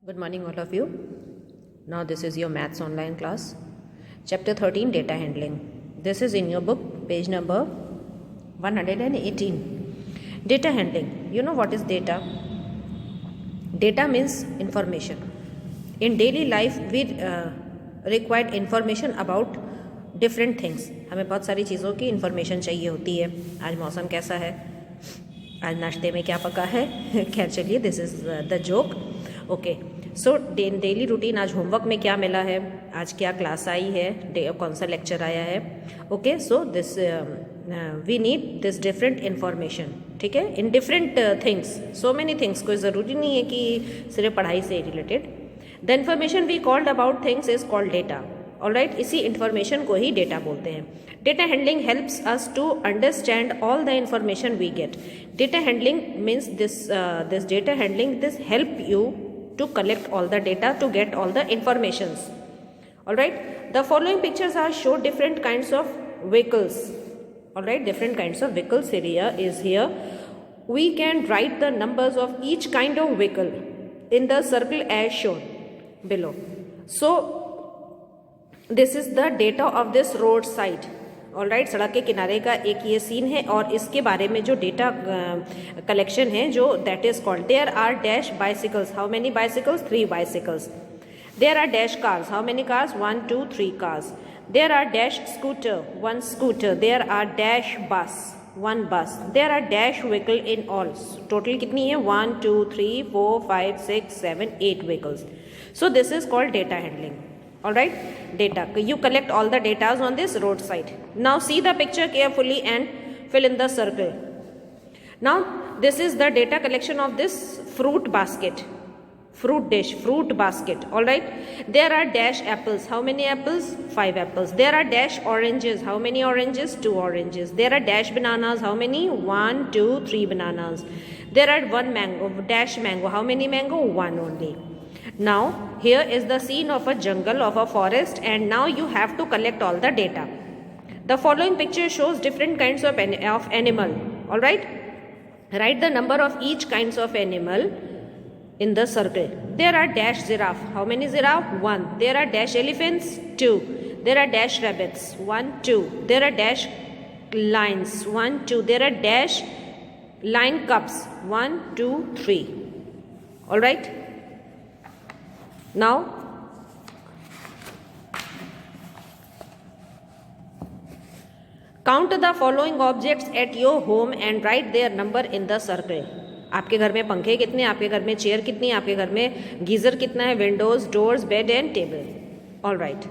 Good morning, all of you. Now, this is your maths online class, chapter 13, data handling. This is in your book, page number 118. Data handling. You know what is data? Data means information. In daily life, we require information about different things. हमें बहुत सारी चीज़ों की information चाहिए होती है. आज मौसम कैसा है, आज नाश्ते में क्या पका है. खैर चलिए, this is the joke. Okay, so daily routine. आज होमवर्क में क्या मिला है, आज क्या क्लास आई है, कौन सा लेक्चर आया है. Okay, so this we need this different information. ठीक है, in different things, so many things. कोई ज़रूरी नहीं है कि सिर्फ पढ़ाई से related. The information we called about things is called data. Alright, इसी इन्फॉर्मेशन को ही डेटा बोलते हैं. Data handling helps us to understand all the information we get. Data handling means this data handling this help you to collect all the data, to get all the informations. All right, the following pictures are show different kinds of vehicles. All right, different kinds of vehicles area is here. We can write the numbers of each kind of vehicle in the circle as shown below. So this is the data of this road side. All right, सड़क के किनारे का एक ये scene है और इसके बारे में जो डेटा कलेक्शन है जो that is called. There are dash bicycles. How many bicycles? 3 bicycles. There are dash cars. How many cars? 1 2 3 cars. There are dash scooter. 1 scooter. There are dash bus. 1 bus. There are dash vehicle in all. Total कितनी है? 1 2 3 4 5 6 7 8 vehicles. So this is called data handling. All right, data. You collect all the data on this roadside. Now see the picture carefully and fill in the circle. Now this is the data collection of this fruit basket, fruit dish, fruit basket. All right, there are dash apples. How many apples? 5 apples. There are dash oranges. How many oranges? 2 oranges. There are dash bananas. How many? 1 2 3 bananas. There are 1 mango, dash mango. How many mango? 1 only. Now here is the scene of a jungle, of a forest, and now you have to collect all the data. The following picture shows different kinds of animal. All right, write the number of each kinds of animal in the circle. There are dash giraffe. How many giraffe? 1. There are dash elephants. 2. There are dash rabbits. 1 2. There are dash lions. 1 2. There are dash lion cubs. 1 2 3. All right. Now count the following objects at your home and write their number in the circle. आपके घर में पंखे कितने, आपके घर में chair कितनी, आपके घर में गीजर कितना है, Windows, doors, bed and table. All right,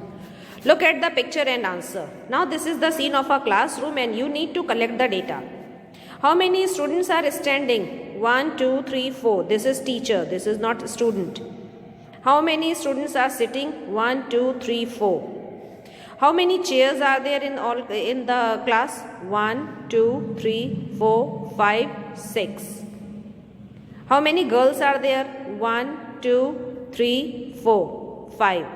look at the picture and answer. Now this is the scene of a classroom and you need to collect the data. How many students are standing? 1 2 3 4. This is teacher, this is not student. How many students are sitting? 1 2 3 4. How many chairs are there in the class? 1 2 3 4 5 6. How many girls are there? 1 2 3 4 5.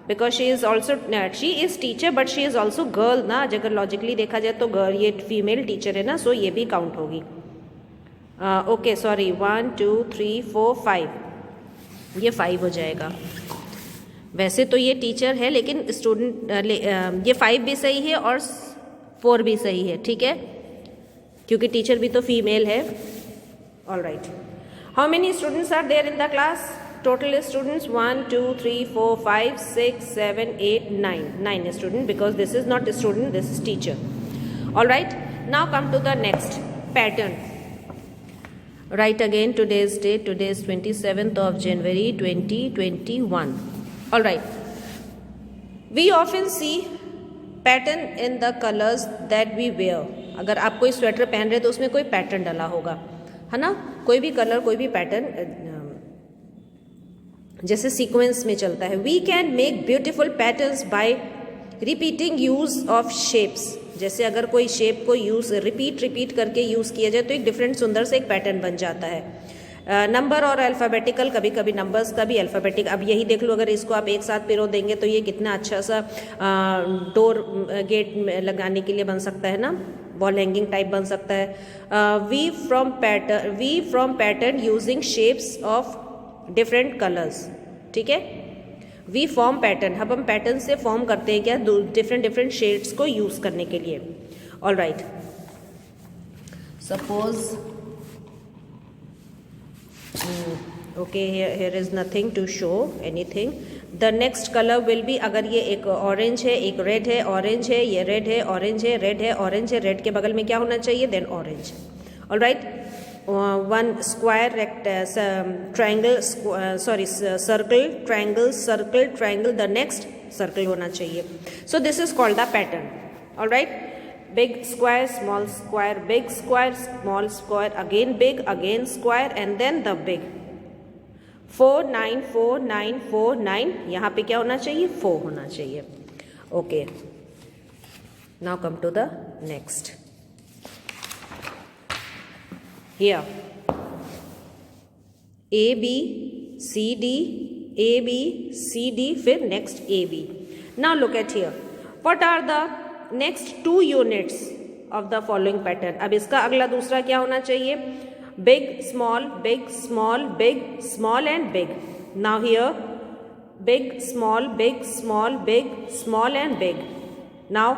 Because she is teacher but she is also girl ना. अगर logically देखा जाए तो girl, ये female teacher है ना, सो ये भी काउंट होगी. Okay, sorry, 1 2 3 4 5. ये 5 हो जाएगा. वैसे तो ये टीचर है लेकिन स्टूडेंट ये 5 भी सही है और 4 भी सही है. ठीक है, क्योंकि टीचर भी तो फीमेल है. All right, how many students are there in the class? Total students 1 2 3 4 5 6 7 8 9 student, because this is not student, this is teacher. All right, now come to the next pattern. Write again today's date. Today is 27th of January 2021. All right. We often see pattern in the colors that we wear. अगर आप कोई sweater पहन रहे तो उसमें कोई pattern डला होगा, है ना. कोई भी कलर, कोई भी पैटर्न जैसे सीक्वेंस में चलता है. We can make beautiful patterns by repeating use of shapes. जैसे अगर कोई शेप को रिपीट करके यूज़ किया जाए तो एक डिफरेंट सुंदर से एक पैटर्न बन जाता है. नंबर और अल्फ़ाबेटिकल, कभी कभी नंबर्स का भी अल्फ़ाबेटिक. अब यही देख लो, अगर इसको आप एक साथ पिरो देंगे तो ये कितना अच्छा सा डोर गेट लगाने के लिए बन सकता है ना, वॉल हैंगिंग टाइप बन सकता है. We form pattern using shapes of different colors. ठीक है, वी फॉर्म पैटर्न, अब हम पैटर्न से फॉर्म करते हैं क्या, डिफरेंट शेड्स को यूज करने के लिए। All right, suppose okay, here is nothing to show anything. The next color will be, अगर ये एक ऑरेंज है, एक रेड है, ऑरेंज है, ये रेड है, ऑरेंज है, रेड है, ऑरेंज है, रेड के बगल में क्या होना चाहिए, then orange. All right, one square triangle, sorry circle triangle, circle triangle, the next circle होना चाहिए। So this is called the pattern. All right, big square, small square, big square, small square, again big, again square, and then the big। 4 9 4 9 4 9, यहाँ पे क्या होना चाहिए, 4 होना चाहिए। Okay, now come to the next. Here A B C D, A B C D, फिर next A B. Now look at here, what are the next 2 units of the following pattern. अब इसका अगला दूसरा क्या होना चाहिए, big small big small big small and big. Now here big small big small big small and big. Now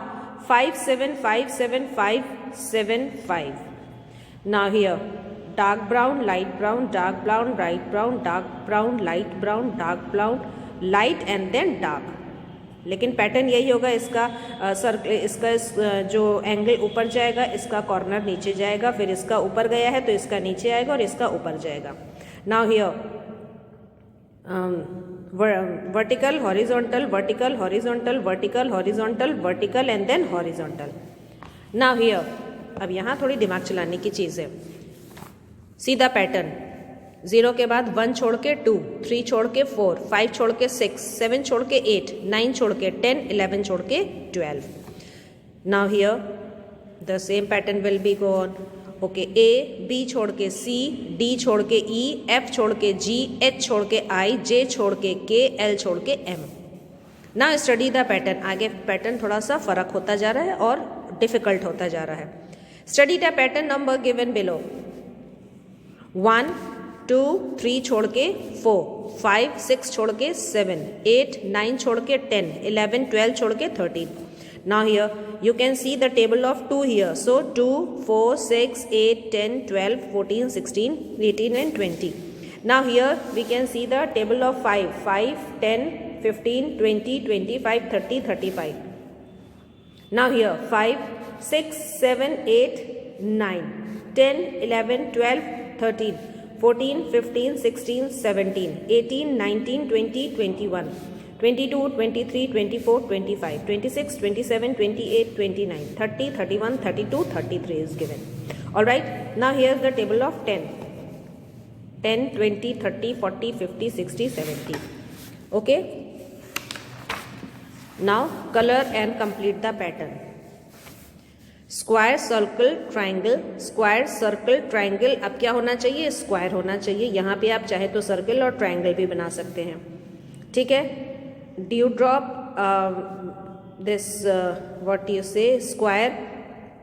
5 7 5 7 5 7 5। Now here dark brown light brown dark brown light brown dark brown light brown dark brown light and then dark. लेकिन pattern यही होगा, इसका circle, इसका जो angle ऊपर जाएगा, इसका corner नीचे जाएगा, फिर इसका ऊपर गया है तो इसका नीचे आएगा और इसका ऊपर जाएगा। Now here vertical horizontal vertical horizontal vertical horizontal vertical and then horizontal. Now here, अब यहाँ थोड़ी दिमाग चलाने की चीज़ है। सीधा पैटर्न, 0 के बाद 1 छोड़ के 2, 3 छोड़ के 4, 5 छोड़ के 6, 7 छोड़ के 8, 9 छोड़ के 10, 11 छोड़ के 12। Now here the same pattern will be go on. Okay, A B छोड़ के सी, डी छोड़ के ई, एफ छोड़ के जी, एच छोड़ के आई, जे छोड़ के के, एल छोड़ के M. Now study the pattern. आगे पैटर्न थोड़ा सा फर्क होता जा रहा है और डिफिकल्ट होता जा रहा है। Study the pattern number given below. 1 2 3 छोड़ के 4, 5 6 छोड़ के 7, 8 9 छोड़ के 10, 11 12 छोड़ के 13। Now here you can see the table of 2 here. So 2 4 6 8 10 12 14 16 18 and 20. Now here we can see the table of 5, 5 10 15 20 25 30 35. Now here 5 6 7 8 9 10 11 12 13 14 15 16 17 18 19 20 21 22 23 24 25 26 27 28 29 30 31 32 33 is given. All right, now here's the table of 10 10 20 30 40 50 60 70. Okay, now color and complete the pattern. Square circle triangle, square circle triangle. अब क्या होना चाहिए, square होना चाहिए। यहाँ पे आप चाहे तो सर्कल और ट्राइंगल भी बना सकते हैं, ठीक है। Dew drop, this what you से, स्क्वायर,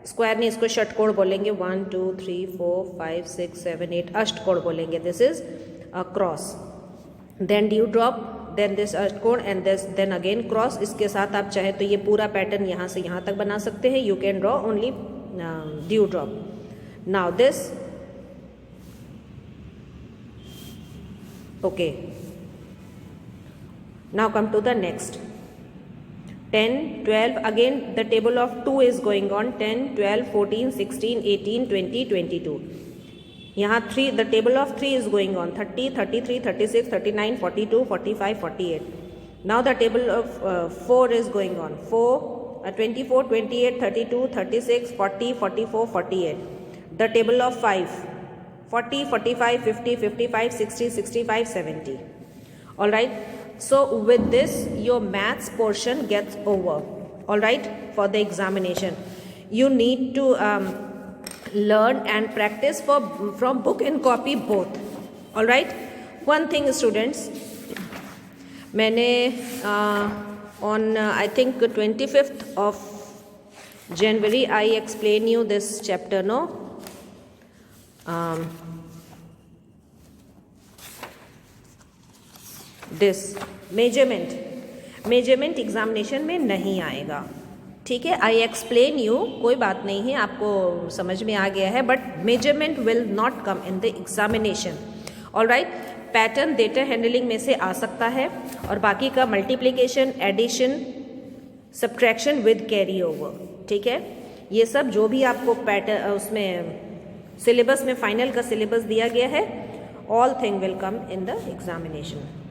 स्क्वायर नहीं, इसको षटकोण बोलेंगे। 1 2 3 4 5 6 7 8, अष्टकोण बोलेंगे। This is a cross, then dew drop, then this अष्टकोण and this, then again cross. इसके साथ आप चाहे तो ये पूरा पैटर्न यहाँ से यहाँ तक बना सकते हैं। You can draw only dew drop. Now this, okay, now come to the next. 10 12, again the table of 2 is going on। 10 12 14 16 18 20 22। यहाँ 3, the table of 3 is going on। 30 33 36 39 42 45 48। now the table of 4 is going on। 4 24 28 32 36 40 44 48। the table of 5 40 45 50 55 60 65 70। all right, so with this your maths portion gets over। all right, for the examination you need to learn and practice from book and copy both। all right, one thing students, मैंने on I think 25th of January I explain you this chapter, no, this measurement examination में नहीं आएगा, ठीक है। I explain you, कोई बात नहीं है, आपको समझ में आ गया है, but measurement will not come in the examination. Alright, pattern data handling में से आ सकता है, और बाकी का multiplication, addition, subtraction with carry over, ठीक है। ये सब जो भी आपको पैटर्न उसमें सिलेबस में, फाइनल का सिलेबस दिया गया है, all thing will come in the examination.